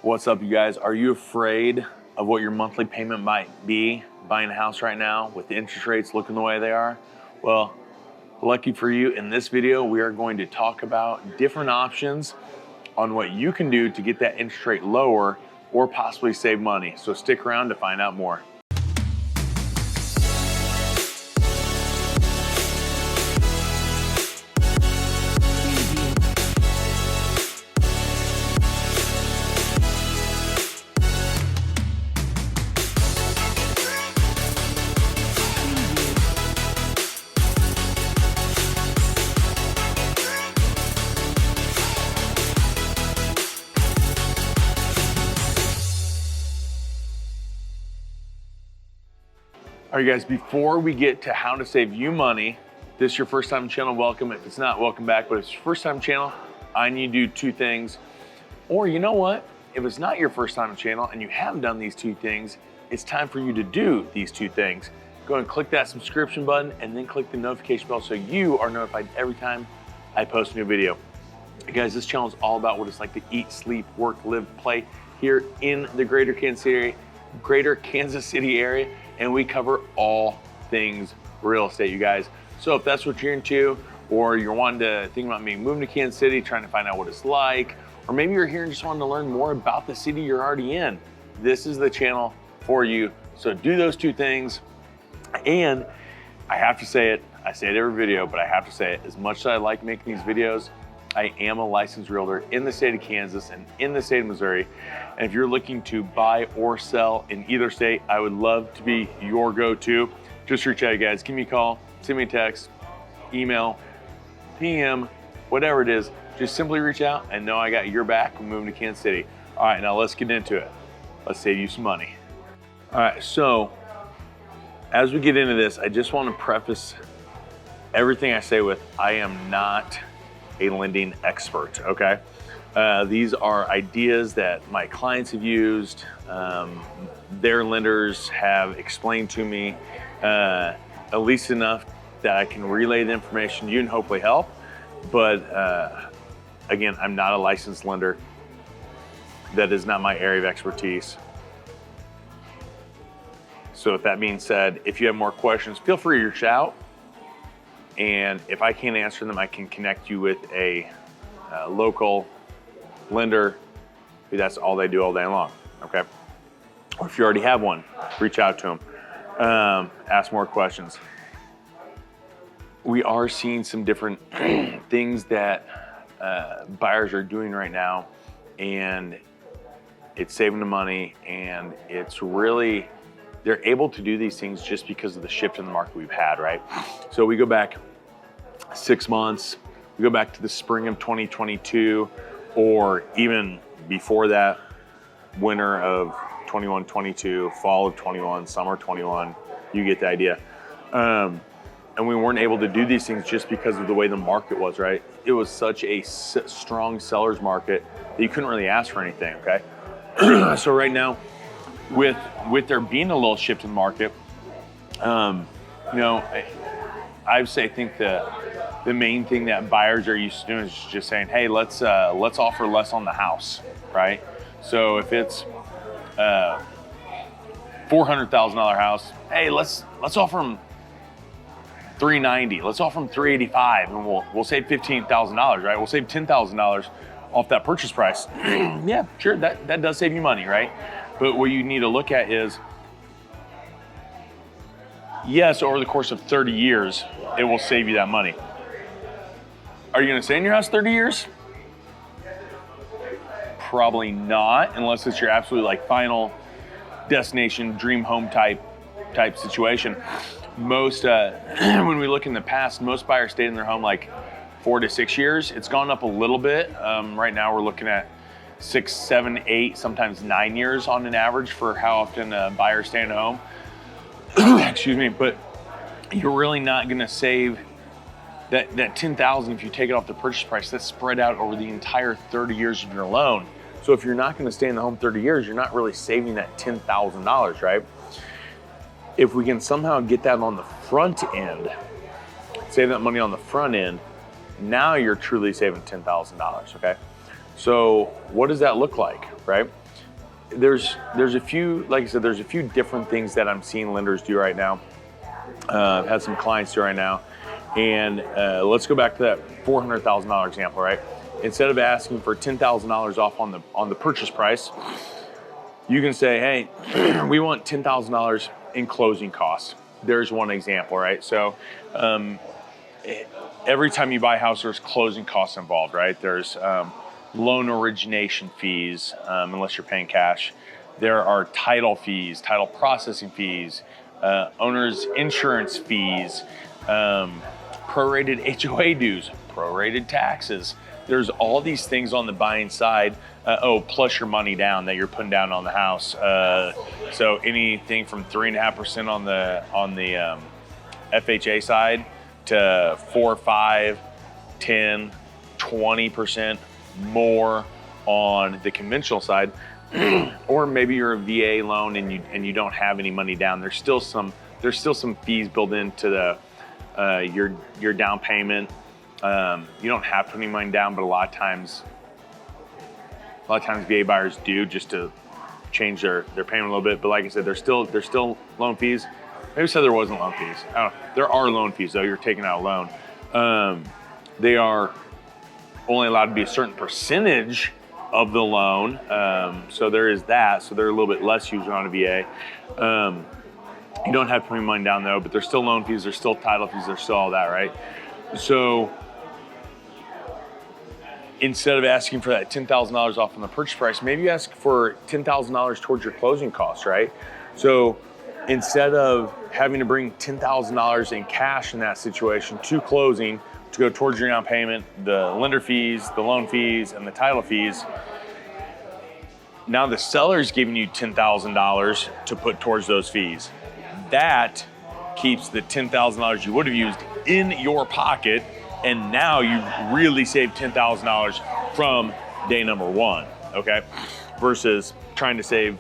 What's up, you guys? Are you afraid of what your monthly payment might be buying a house right now with the interest rates looking the way they are? Well, lucky for you, in this video, we are going to talk about different options on what you can do to get that interest rate lower or possibly save money. So stick around to find out more. All right, guys, before we get to how to save you money, if this is your first time channel, welcome. If it's not, welcome back. But if it's your first time channel, I need to do two things. Or you know what? If it's not your first time channel and you haven't done these two things, it's time for you to do these two things. Go and click that subscription button and then click the notification bell so you are notified every time I post a new video. Guys, this channel is all about what it's like to eat, sleep, work, live, play here in the greater Kansas City area. And we cover all things real estate, you guys. So if that's what you're into, or you're wanting to think about maybe moving to Kansas City, trying to find out what it's like, or maybe you're here and just wanting to learn more about the city you're already in, this is the channel for you. So do those two things. And I have to say it, I say it every video, but I have to say it, as much as I like making these videos, I am a licensed realtor in the state of Kansas and in the state of Missouri. And if you're looking to buy or sell in either state, I would love to be your go-to. Just reach out, guys. Give me a call, send me a text, email, PM, whatever it is. Just simply reach out and know I got your back when moving to Kansas City. All right, now let's get into it. Let's save you some money. All right, so as we get into this, I just want to preface everything I say with, I am not a lending expert, okay? These are ideas that my clients have used, their lenders have explained to me, at least enough that I can relay the information to you and hopefully help. But again, I'm not a licensed lender. That is not my area of expertise. So with that being said, if you have more questions, feel free to reach out. And if I can't answer them, I can connect you with a local lender who that's all they do all day long, okay? Or if you already have one, reach out to them, ask more questions. We are seeing some different things that buyers are doing right now, and it's saving them money, and it's really, they're able to do these things just because of the shift in the market we've had, right? So we go back 6 months, we go back to the spring of 2022, or even before that, winter of 21, 22, fall of 21, summer 21, you get the idea. And we weren't able to do these things just because of the way the market was, right? It was such a strong seller's market that you couldn't really ask for anything, okay? So right now, with there being a little shift in the market, you know, I think the main thing that buyers are used to doing is just saying, hey, let's offer less on the house, right? So if it's $400,000 house, hey, let's offer them $390. Let's offer them $385, and we'll save $15,000, right? We'll save $10,000 off that purchase price. Yeah, sure, that does save you money, right? But what you need to look at is, yes, over the course of 30 years, it will save you that money. Are you gonna stay in your house 30 years? Probably not, unless it's your absolute like final destination, dream home type situation. Most, when we look in the past, most buyers stayed in their home like 4 to 6 years. It's gone up a little bit. Right now we're looking at 6, 7, 8, sometimes 9 years on an average for how often buyers stay in a home. Excuse me, but you're really not gonna save that $10,000 if you take it off the purchase price. That's spread out over the entire 30 years of your loan. So if you're not gonna stay in the home 30 years, you're not really saving that $10,000, right? If we can somehow get that on the front end, save that money on the front end, now you're truly saving $10,000, okay? So what does that look like, right? there's a few, like I said, there's a few different things that I'm seeing lenders do right now. I've had some clients do right now. And let's go back to that $400,000 example, right? Instead of asking for $10,000 off on the purchase price, you can say, hey, we want $10,000 in closing costs. There's one example, right? So every time you buy a house, there's closing costs involved, right? There's loan origination fees, unless you're paying cash. There are title fees, title processing fees, owner's insurance fees, prorated HOA dues, prorated taxes. There's all these things on the buying side. Plus your money down that you're putting down on the house. So anything from 3.5% on the FHA side to 4, 5, 10, 20% more on the conventional side. Or maybe you're a VA loan and you don't have any money down. There's still some fees built into the your down payment. You don't have to put any money down, but a lot of times VA buyers do, just to change their payment a little bit. But like I said, there's still loan fees. Maybe said there wasn't loan fees. I don't know. There are loan fees though. You're taking out a loan. They are only allowed to be a certain percentage of the loan. So there is that. So they're a little bit less usually on a VA. You don't have to put any money down though, but there's still loan fees, there's still title fees, there's still all that, right? So instead of asking for that $10,000 off on the purchase price, maybe you ask for $10,000 towards your closing costs, right? So instead of having to bring $10,000 in cash in that situation to closing to go towards your down payment, the lender fees, the loan fees, and the title fees, now the seller's giving you $10,000 to put towards those fees. That keeps the $10,000 you would have used in your pocket, and now you really saved $10,000 from day number one, okay? Versus trying to save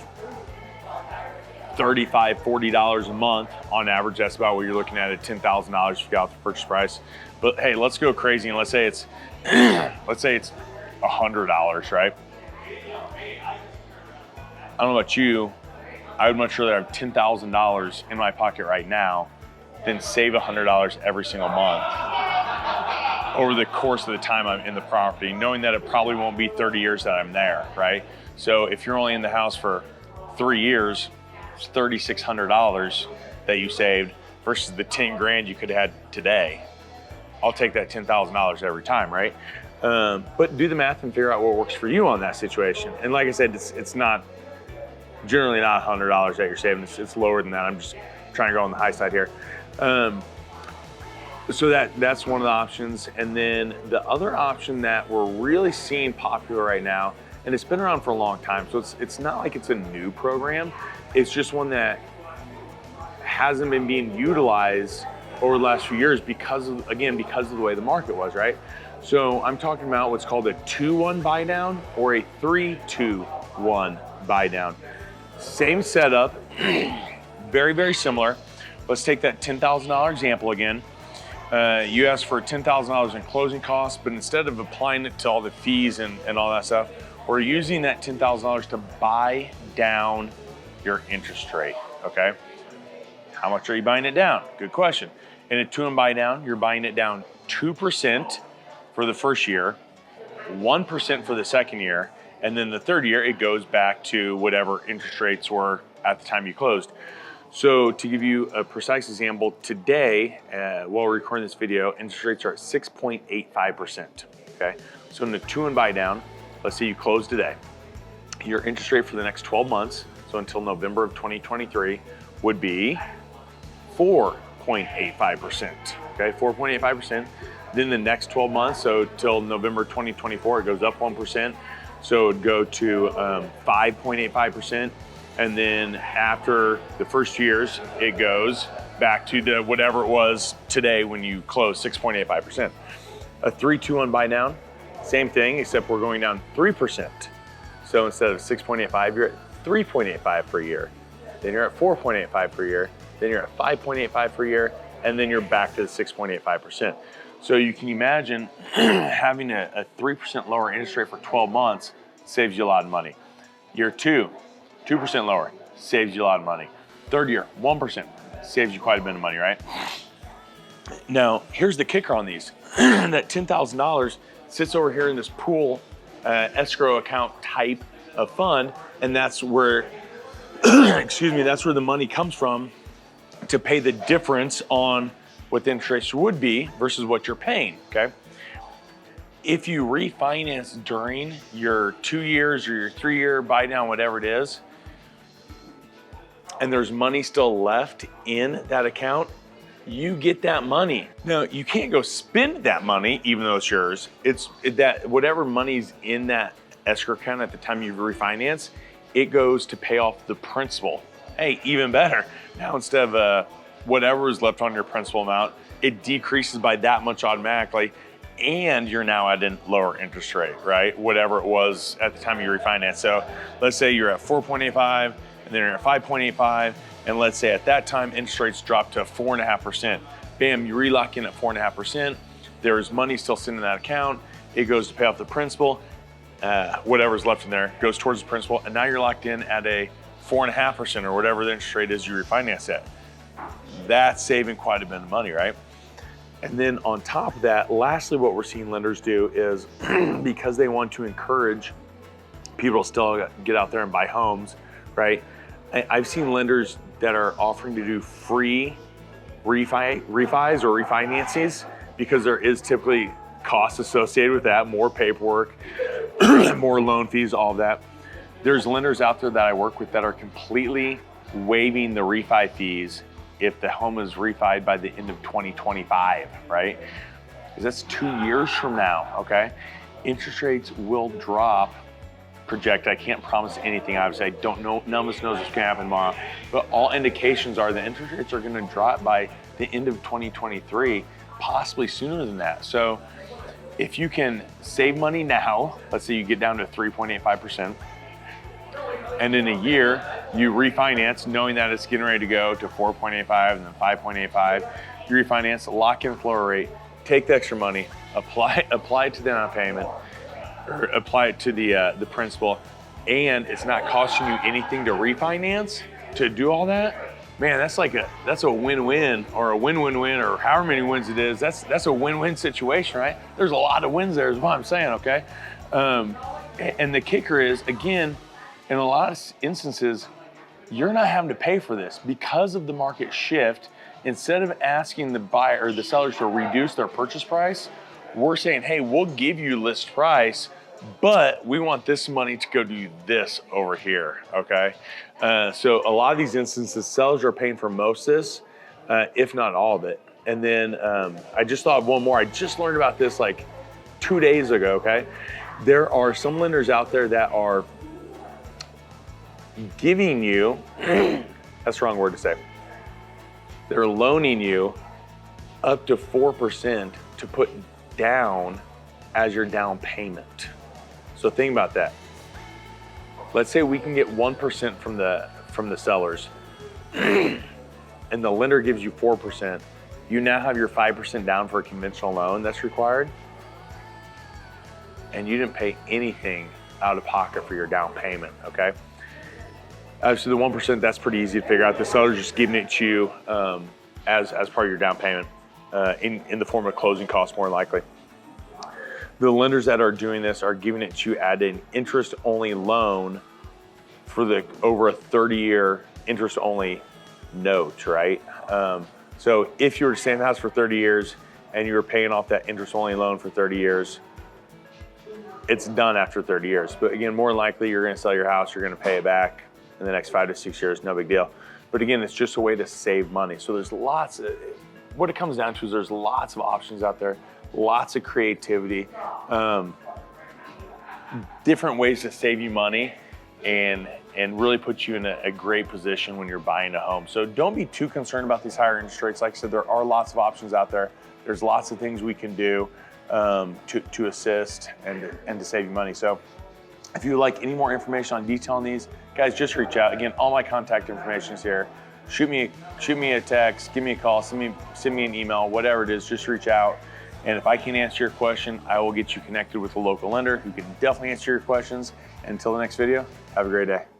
$35, $40 a month on average. That's about what you're looking at $10,000 if you got the purchase price. But hey, let's go crazy and let's say it's $100, right? I don't know about you, I would much rather have $10,000 in my pocket right now than save $100 every single month over the course of the time I'm in the property, knowing that it probably won't be 30 years that I'm there, right? So if you're only in the house for 3 years, it's $3,600 that you saved versus the 10 grand you could have had today. I'll take that $10,000 every time, right? But do the math and figure out what works for you on that situation. And like I said, it's not generally not $100 that you're saving. It's lower than that. I'm just trying to go on the high side here. So that's one of the options. And then the other option that we're really seeing popular right now, and it's been around for a long time, so it's not like it's a new program. It's just one that hasn't been being utilized over the last few years because of the way the market was, right? So I'm talking about what's called a 2-1 buy down or a 3-2-1 buy down. Same setup, very, very similar. Let's take that $10,000 example again. You asked for $10,000 in closing costs, but instead of applying it to all the fees and all that stuff, we're using that $10,000 to buy down your interest rate, okay? How much are you buying it down? Good question. In a 2-1 buy down, you're buying it down 2% for the first year, 1% for the second year, and then the third year, it goes back to whatever interest rates were at the time you closed. So to give you a precise example, today, while we're recording this video, interest rates are at 6.85%, okay? So in the 2-1 buy down, let's say you close today, your interest rate for the next 12 months, so until November of 2023, would be 4.85%, okay? 4.85%. Then the next 12 months, so till November 2024, it goes up 1%. So it would go to 5.85%. And then after the first 2 years, it goes back to the whatever it was today when you close, 6.85%. A 3-2-1 buy down, same thing, except we're going down 3%. So instead of 6.85, you're at 3.85 per year. Then you're at 4.85 per year. Then you're at 5.85 per year. And then you're back to the 6.85%. So you can imagine having a 3% lower interest rate for 12 months saves you a lot of money. Year 2, 2% lower, saves you a lot of money. Third year, 1%, saves you quite a bit of money, right? Now, here's the kicker on these. That $10,000 sits over here in this pool escrow account type of fund, and that's where, excuse me, that's where the money comes from to pay the difference on what the interest would be versus what you're paying, okay? If you refinance during your 2 years or your 3 year buy down, whatever it is, and there's money still left in that account, you get that money. Now, you can't go spend that money, even though it's yours. It's that whatever money's in that escrow account at the time you refinance, it goes to pay off the principal. Hey, even better. Now, instead of whatever is left on your principal amount, it decreases by that much automatically, and you're now at a lower interest rate, right? Whatever it was at the time you refinance. So let's say you're at 4.85, and then you're at 5.85, and let's say at that time interest rates drop to 4.5%. Bam, you relock in at 4.5%. There's money still sitting in that account. It goes to pay off the principal. Whatever's left in there goes towards the principal, and now you're locked in at a 4.5% or whatever the interest rate is you refinance at. That's saving quite a bit of money, right? And then on top of that, lastly, what we're seeing lenders do is because they want to encourage people to still get out there and buy homes, right? I've seen lenders that are offering to do free refis or refinances because there is typically costs associated with that, more paperwork, more loan fees, all of that. There's lenders out there that I work with that are completely waiving the refi fees if the home is refied by the end of 2025, right? Because that's 2 years from now, okay? Interest rates will drop, project. I can't promise anything, obviously. I don't know, none of us knows what's gonna happen tomorrow, but all indications are the interest rates are gonna drop by the end of 2023, possibly sooner than that. So if you can save money now, let's say you get down to 3.85%, and in a year, you refinance knowing that it's getting ready to go to 4.85 and then 5.85. You refinance, lock in floor rate, take the extra money, apply it to the down payment, or apply it to the principal, and it's not costing you anything to refinance to do all that. Man, that's a win-win, or a win-win-win, or however many wins it is. That's a win-win situation, right? There's a lot of wins there, is what I'm saying, okay? And the kicker is, again, in a lot of instances, you're not having to pay for this because of the market shift. Instead of asking the buyer or the sellers to reduce their purchase price, we're saying, hey, we'll give you list price, but we want this money to go do this over here, okay? So a lot of these instances, sellers are paying for most of this, if not all of it. And then I just thought of one more. I just learned about this like 2 days ago, okay? There are some lenders out there that are giving you, that's the wrong word to say. They're loaning you up to 4% to put down as your down payment. So think about that. Let's say we can get 1% from the sellers and the lender gives you 4%. You now have your 5% down for a conventional loan that's required, and you didn't pay anything out of pocket for your down payment, okay? So the 1%, that's pretty easy to figure out. The seller's just giving it to you as part of your down payment in the form of closing costs, more likely. The lenders that are doing this are giving it to you at an interest-only loan for over a 30-year interest-only note, right? So if you were to stay in the house for 30 years and you were paying off that interest-only loan for 30 years, it's done after 30 years. But again, more than likely, you're gonna sell your house, you're gonna pay it back in the next 5 to 6 years, no big deal. But again, it's just a way to save money. So there's lots of, what it comes down to is there's lots of options out there, lots of creativity, different ways to save you money and really put you in a great position when you're buying a home. So don't be too concerned about these higher interest rates. Like I said, there are lots of options out there. There's lots of things we can do to assist and to save you money. So if you would like any more information on detailing these, guys, just reach out. Again, all my contact information is here. Shoot me a text, give me a call, send me an email, whatever it is, just reach out. And if I can answer your question, I will get you connected with a local lender who can definitely answer your questions. Until the next video, have a great day.